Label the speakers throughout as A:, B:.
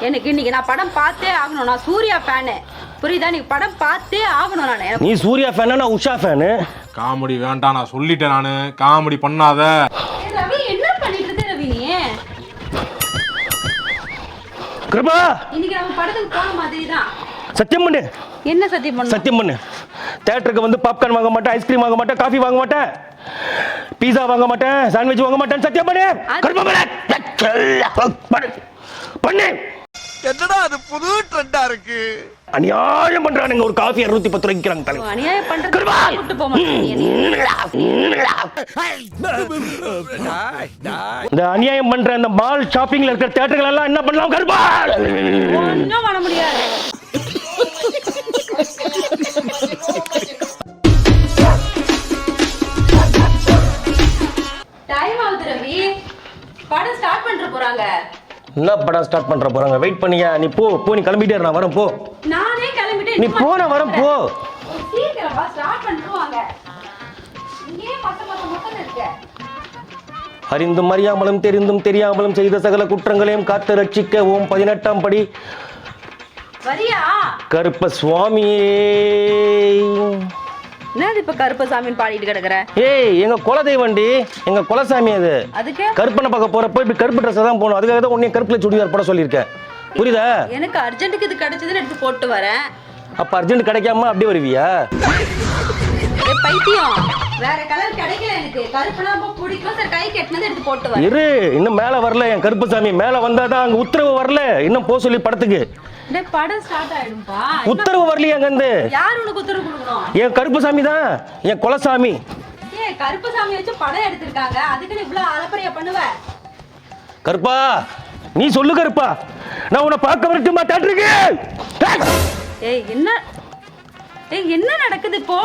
A: எனக்கு இன்னைக்கு நான் படம் பார்த்தே ஆகணும். நான் சூர்யா ஃபேனு, புரியுதா? நீ படம் பார்த்தே ஆகணும். நான்
B: நீ சூர்யா ஃபேனா, நான் உஷா ஃபேனு.
C: காமெடி வேண்டாம், நான் சொல்லிட்டேன். நானு காமெடி பண்ணாத.
A: ரவி என்ன பண்ணிட்டு இருக்க ரவி? நீ
B: கிருபா
A: இன்னைக்கு நம்ம படத்துக்கு போன மாதிரி தான்.
B: சத்தியம் பண்ணு.
A: என்ன சத்தியம் பண்ணு?
B: சத்தியம் பண்ணு. தியேட்டருக்கு வந்து பாப்கார்ன் வாங்க மாட்டேன், ஐஸ்கிரீம் வாங்க மாட்டேன், காஃபி வாங்க மாட்டேன், பீஸா வாங்க மாட்டேன், சாண்ட்விச் வாங்க மாட்டேன். சத்தியம் பண்ணு. கிருபா பண்ணு.
D: என்னடா அது புது ட்ரெண்டா இருக்கு.
B: அநியாயம் பண்றானுங்க. ஒரு காஃபி 210 ரூபாய்க்கு விக்கிறாங்க தலைவர்.
A: அநியாயம் பண்றது கூட்டி போக மாட்டேன்.
B: இந்த அநியாயம் பண்ற அந்த மால் ஷாப்பிங்ல இருக்கிற தியேட்டர்கள் எல்லாம் என்ன பண்ணலாம்? கருப்பா
A: ஒண்ணும் பண்ண முடியாது. டைம் ஆகுது ரவி, படம் ஸ்டார்ட் பண்ற போறாங்க.
B: என்ன படம் ஸ்டார்ட் பண்ற போறாங்க? வெயிட் பண்ணியா? நீ போ போ, நீ கிளம்பிட்டே நான் வரேன் போ.
A: நானே கிளம்பிட்டே.
B: நீ போ, நான் வரேன் போ.
A: சீக்கிரம் வா, ஸ்டார்ட் பண்ணிடுவாங்க. இங்கே மொத்தம் இருக்கு.
B: அறிந்தும் அறியாமலும் தெரிந்தும் தெரியாமலும் செய்த சகல குற்றங்களையும் காத்து ரட்சிக்க ஓம் 18ஆம் படி
A: வரியா?
B: கருப்ப சுவாமியே.
A: என்னது இப்ப கருப்பசாமின்னு பாடிட்டு கிடக்குற?
B: ஏய், எங்க குலதெய்வண்டி, எங்க குலசாமி அது.
A: அதுக்கு
B: கருப்பனை பார்க்க போறப்ப இப்படி கருப்பு ட்ரெஸ் தான் போகணும். அதுக்காக தான் உன்னைய கருப்புல சுடிதார் போட சொல்லியிருக்கேன். புரியுதா?
A: எனக்கு அர்ஜென்ட்டுக்கு இது கிடைச்சதுன்னு எடுத்து போட்டு வரேன்.
B: அப்ப அர்ஜென்ட் கிடைக்காம அப்படியே வருவியா?
A: பைத்தியம், வேற கலர் கிடைக்கல எனக்கு. கருப்புனா ரொம்ப பிடிக்கும். சரி, கை கெட்டினது எடுத்து போட்டு வரேன்.
B: இரு, இன்னும் மேல வரல என் கருப்பசாமி. மேல வந்தாதான் அங்க உத்தரவு வரல. இன்னும் போ சொல்லி படத்துக்கு.
A: படம் ஸ்டார்ட் ஆயிடும்பா.
B: உத்தரவு வரலையே அங்க இருந்து.
A: யார் உனக்கு உத்தரவு கொடுக்கணும்?
B: என் கருப்பசாமி தான், என் குலசாமி.
A: கருப்பசாமி வச்சு படம் எடுத்திருக்காங்க, அதுக்கு நீ இவ்வளவு அலப்பறையா பண்ணுவ?
B: கருப்பா நீ சொல்லு கருப்பா, நான் உன்னை பார்க்க வரட்டுமா தியேட்டருக்கு?
A: ஏய் என்ன, ஏய் என்ன நடக்குது இப்போ?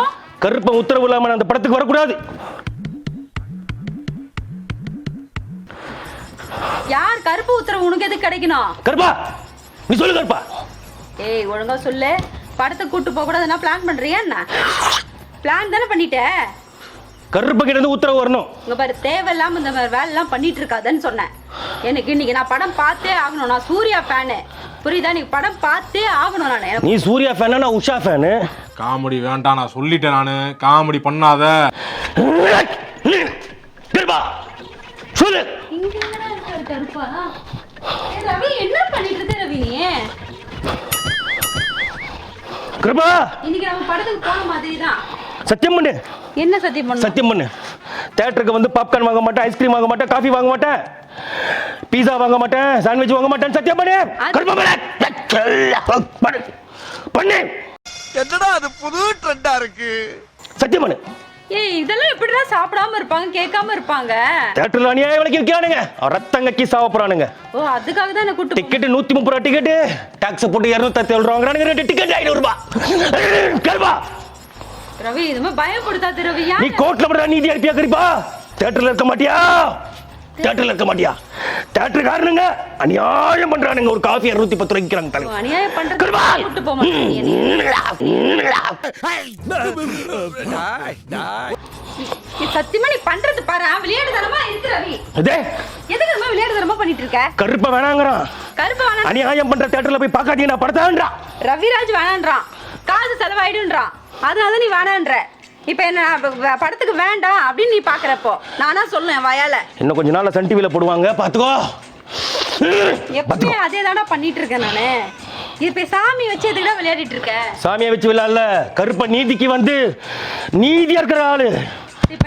B: கருப்ப உத்தரவு இல்லாம அந்த படத்துக்கு வரக்கூடாது.
A: யார் கருப்பு உத்தரவு உனக்கு எதுக்கு கிடைக்கணும்?
B: கருப்பா நீ சொல்லு கருப்பா.
A: ஏய் ஒழுங்கா சொல்லு. படத்தை கூட்டு போக கூடாதுன்னா பிளான் பண்றியா என்ன? பிளான் தானே பண்ணிட்ட.
B: கருப்ப கிட்ட இருந்து உத்தரவு வரணும்.
A: இங்க பாரு, தேவையில்லாம இந்த மாதிரி வேலை எல்லாம் பண்ணிட்டு இருக்காதன்னு சொன்னேன். எனக்கு இன்னைக்கு நான் படம் பார்த்தே ஆகணும். நான் சூர்யா ஃபேனு, புரியுதா? நீ படம் பார்த்தே ஆகணும். நான்
B: நீ சூர்யா ஃபேனா, நான் உஷா ஃபேனு.
C: காமெடி வேண்டாம், நான் சொல்லிட்டேன். நானு காமெடி பண்ணாத.
B: கருப்பா சொல்லு.
A: இங்க என்னடா இருக்காரு கருப்பா? ஏய் ரவி, என்ன பண்ணிட்டு இருக்க ரவி நீ?
B: கருப்பா
A: இன்னைக்கு நம்ம படத்துக்கு போன மாதிரி தான்.
B: சத்தியம் பண்ணு.
A: என்ன சத்தியம் பண்ணு?
B: சத்தியம் பண்ணு. தியேட்டருக்கு வந்து பாப்கார்ன் வாங்க மாட்டேன், ஐஸ்கிரீம் வாங்க மாட்டேன், காஃபி வாங்க மாட்டேன், பீஸா வாங்க மாட்டேன், சாண்ட்விச் வாங்க மாட்டேன். சத்தியம் பண்ணு. கருப்பா பண்ணு. பண்ணு.
D: என்னடா அது புது ட்ரெண்டா இருக்கு.
B: சத்தியம் பண்ணு.
A: ஏய் இதெல்லாம் எப்படிடா சாப்பிடாம இருப்பாங்க, கேட்காம இருப்பாங்க?
B: தியேட்டர்ல அநியாய விலைக்கு விற்கிறானுங்க. ரத்தம் கக்கி சாவ போறானுங்க.
A: ஓ அதுக்காக தான் என்ன கூட்டு.
B: டிக்கெட் 130 ரூபா டிக்கெட், டாக்ஸ் போட்டு 237 ரூபா வாங்குறானுங்க. ரெண்டு டிக்கெட் 500 ரூபாய். கருப்பா
A: ரவி இதுமே பயப்படுத்தாத ரவி.
B: நீ கோட்ல பண்ற நீதி அனுப்பியா கருப்பா? தியேட்டர்ல இருக்க மாட்டியா? தியேட்டர்ல இருக்க மாட்டியா? தியேட்டர் காரணங்க அநியாயம் பண்றானுங்க. ஒரு காஃபி 210 ரூபாய்க்கு விற்கிறாங்க தலைவர்.
A: அநியாயம் பண்றது கூட்டு போக மாட்டேன். சத்தியமா நீ பண்றது பாரு, விளையாடுதனமா இருக்கு ரவி. எதுக்கு நம்ம விளையாடுதனமா பண்ணிட்டு இருக்க?
B: கருப்ப வேணாங்கறான்.
A: கருப்ப வேணாம்.
B: அநியாயம் பண்ற தியேட்டர்ல போய் பார்க்காதீங்க, படத்தான்றான்.
A: ரவிராஜ் வேணான்றான், காசு செலவாயிடுன்றான். அதனால நீ வேணான்ற. இப்ப என்ன படத்துக்கு வேண்டாம் அப்படின்னு நீ பாக்குறப்போ நானா சொல்லுவேன் வாயால.
B: இன்னும் கொஞ்ச நாள்ல சன் டிவில போடுவாங்க, பாத்துக்கோ.
A: எப்பவுமே அதே தானே பண்ணிட்டு இருக்கேன் நானு. இப்ப சாமி வச்சு எதுக்குடா விளையாடிட்டு இருக்க?
B: சாமியை வச்சு விளையாடல. கருப்ப நீதிக்கு வந்து நீதியா இருக்கிற ஆளு.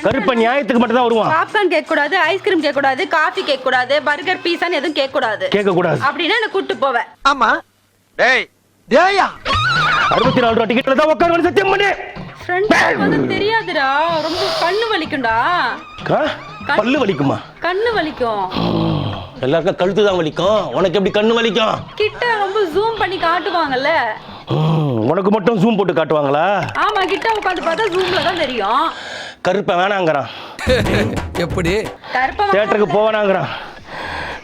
B: கருப்ப நியாயத்துக்கு மட்டும் தான் வருவான்.
A: பாப்கார்ன் கேட்க கூடாது, ஐஸ்கிரீம் கேட்க கூடாது, காஃபி கேட்க கூடாது, பர்கர் பீஸான்னு எதுவும் கேட்க கூடாது.
B: கேட்க கூடாது
A: அப்படின்னா என்ன கூட்டு போவேன்.
D: ஆமா. டேய் டேயா
B: 64 ரூபா டிக்கெட்ல தான் உட்கார்ந்து சத்தியம் பண்ணு.
A: ஃப்ரெண்ட் வந்து தெரியாதுடா, ரொம்ப கண்ணு வலிக்கும்டா.
B: பல்லு வலிக்குமா?
A: கண்ணு வலிக்கும்.
B: எல்லாருக்கும் கழுத்து தான் வலிக்கும், உனக்கு எப்படி கண்ணு வலிக்கும்?
A: கிட்ட ரொம்ப ஜூம் பண்ணி காட்டுவாங்கல்ல.
B: உனக்கு மட்டும் ஜூம் போட்டு காட்டுவாங்களா?
A: ஆமா, கிட்ட உட்கார்ந்து பார்த்தா ஜூம்ல தான் தெரியும்.
B: கருப்ப வேணாங்கறான்.
D: எப்படி?
A: கருப்ப
B: தியேட்டருக்கு போவேனாங்கறான்.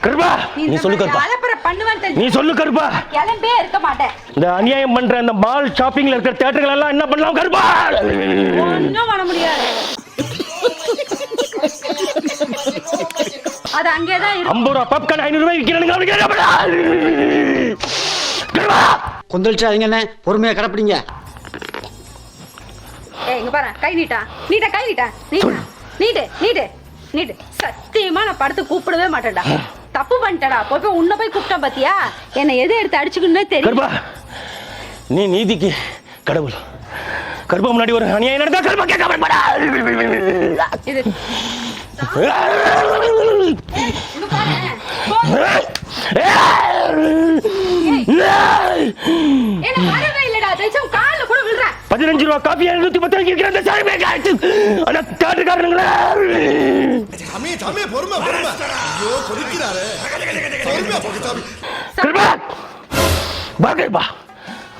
B: கருப்பா நீ சொல்லு கருப்பா.
A: அலப்பற பண்ணுவேன் தெரியும்.
B: நீ சொல்லு கருப்பா.
A: கிளம்பே இருக்க மாட்டேன்.
B: இந்த அநியாயம் பண்ற அந்த மால் ஷாப்பிங்ல இருக்கிற தியேட்டர்கள் எல்லாம் என்ன பண்ணலாம் கருப்பா?
A: ஒண்ணும் பண்ண முடியாது. அது அங்கேதான் இருக்கு.
B: 50 ரூபா பாப்கார்ன் 500 ரூபாய் விற்கிறானுங்க.
E: கொந்தளிச்சாதீங்கண்ணே, பொறுமையா கிடப்பிடிங்க.
A: ஏய் இங்க பாரு, கை நீட்டா நீட்டா கை நீட்டா நீட்டா நீட்டு நீட்டு நீட்டு. சத்தியமா நான் படுத்து கூப்பிடவே மாட்டேன்டா. தப்பு பண்ணிட்டடா. போய் உன்னை போய் கூப்பிட்டேன் பாத்தியா? என்னை எது எடுத்து அடிச்சுக்கணும்னே தெரியும்.
B: கருப்பா நீ நீதிக்கு கடவுள். கருப்பா முன்னாடி ஒரு அநியாயம் நடந்தா கருப்பா கேட்காம இருப்பாடா.
A: இது இங்க பாரு. என்ன வரவே இல்லடா. தேச்சம் கால்ல கூட விழுற.
B: 15 ரூபா காபி 110 ரூபாய்க்கு விக்கிற அந்த சாமி காட்டு. அட காட்டுக்காரங்களா.
D: சாமி பொறுமை பொறுமை. ஐயோ கொதிக்கிறாரே. பொறுமையா போங்க சாமி.
B: கருப்பா பாக்கர்பா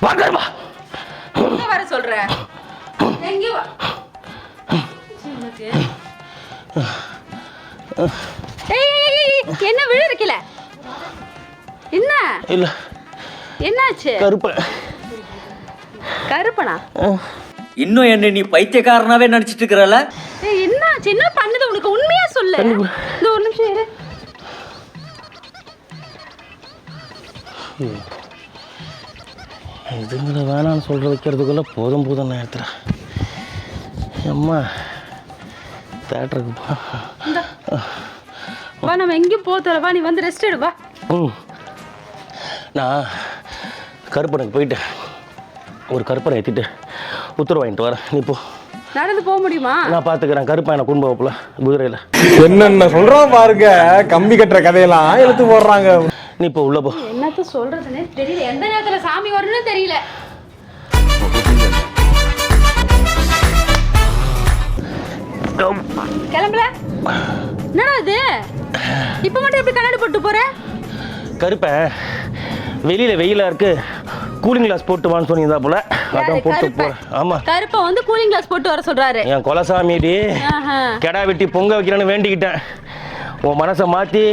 B: பாக்கர்பா.
A: எங்க வர சொல்ற? எங்க வா? ஏய் என்ன விழுறக்கல? என்ன?
B: இல்ல
A: என்னாச்சு?
B: கருப்பு.
A: கருப்பனா?
F: இன்னும் என்ன நீ பைத்தியக்காரனாவே நினைச்சிட்டு இருக்கறல?
A: ஏய் என்னாச்சு? என்ன பண்ணுது உனக்கு? உண்மையா சொல்லு. இந்த ஒரு நிமிஷம் இரு.
B: இதுங்களை வேணான்னு சொல்ற வைக்கிறதுக்குள்ள போதும் போதும் நேரத்தில் அம்மா தேட்டருக்கு
A: வா நம்ம எங்கேயும் போத்தல. வா நீ வந்து ரெஸ்ட் எடு. வா.
B: நான் கருப்பனுக்கு போயிட்டு ஒரு கருப்பனை ஏற்றிட்டு உத்தரவு வாங்கிட்டு வரேன். நீ போ.
A: நடந்து போக முடியுமா?
B: நான் பார்த்துக்கிறேன். கருப்பன் எனக்கு குடும்ப வைப்பல குதிரையில்.
C: என்னென்ன சொல்றான் பாருங்க. கம்பி கட்டுற கதையெல்லாம் எடுத்து போடுறாங்க.
B: நீ இப்போ உள்ள போ.
A: என்னத்த சொல்றதுன்னே தெரியல. எந்த நேரத்துல சாமி வரும்னு தெரியல. கிளம்பல? என்னடா இது? இப்ப மட்டும் எப்படி கண்ணாடி போட்டு போற?
B: கருப்பன் வெளியில வெயிலா இருக்கு, கூலிங் கிளாஸ் போட்டு வான்னு சொன்னீங்க போல, அதான் போட்டு போறேன். ஆமா
A: கருப்ப வந்து கூலிங் கிளாஸ் போட்டு வர சொல்றாரு.
B: என் கொலசாமிடி கெடா வெட்டி பொங்க வைக்கிறேன்னு வேண்டிக்கிட்டேன். உன் மனசை மாத்தி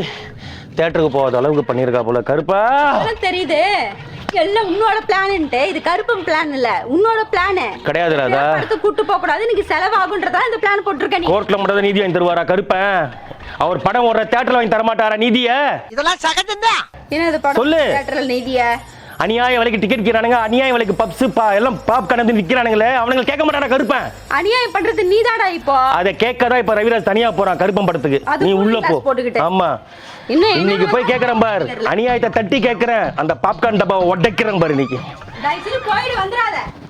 B: தேட்டருக்கு போகாத அளவுக்கு பண்ணியிருக்கா போல கருப்பா.
A: தெரியுது எல்லாம் உன்னோட பிளான்ட்டு. இது கருப்பு பிளான் இல்ல, உன்னோட பிளான்
B: கிடையாது. ராதா
A: கூட்டு போக கூடாது, இன்னைக்கு செலவாகுன்றதா இந்த பிளான் போட்டுருக்க. நீ
B: கோர்ட்ல மட்டும் நீதி வாங்கி தருவாரா கருப்பன்? அவர் படம் ஓடுற தேட்டர்ல வாங்கி தர மாட்டாரா நீதிய?
D: இதெல்லாம் சகஜம்தான்.
A: என்னது படம்
B: சொல்லு.
A: தியேட்டர்ல நீதிய
B: அநியாய விலைக்கு டிக்கெட் விற்கிறானுங்க, அநியாய விலைக்கு பப்ஸ் எல்லாம் பாப்கார்ன் வந்து விற்கிறானுங்களே, அவனுங்க கேட்க மாட்டானா கருப்பன்?
A: அநியாயம் பண்றது நீதாடா இப்போ.
B: அதை கேட்கதான் இப்ப ரவிராஜ் தனியா போறான் கருப்பன் படத்துக்கு. நீ உள்ள போ. ஆமா இன்னைக்கு போய் கேக்குறேன் பார், அநியாயத்தை தட்டி கேக்குறேன். அந்த பாப்கார்ன் டப்பாவை உடைக்கிறேன் பாரு இன்னைக்கு.
A: தயவு செஞ்சு போயிடு வந்துடாத.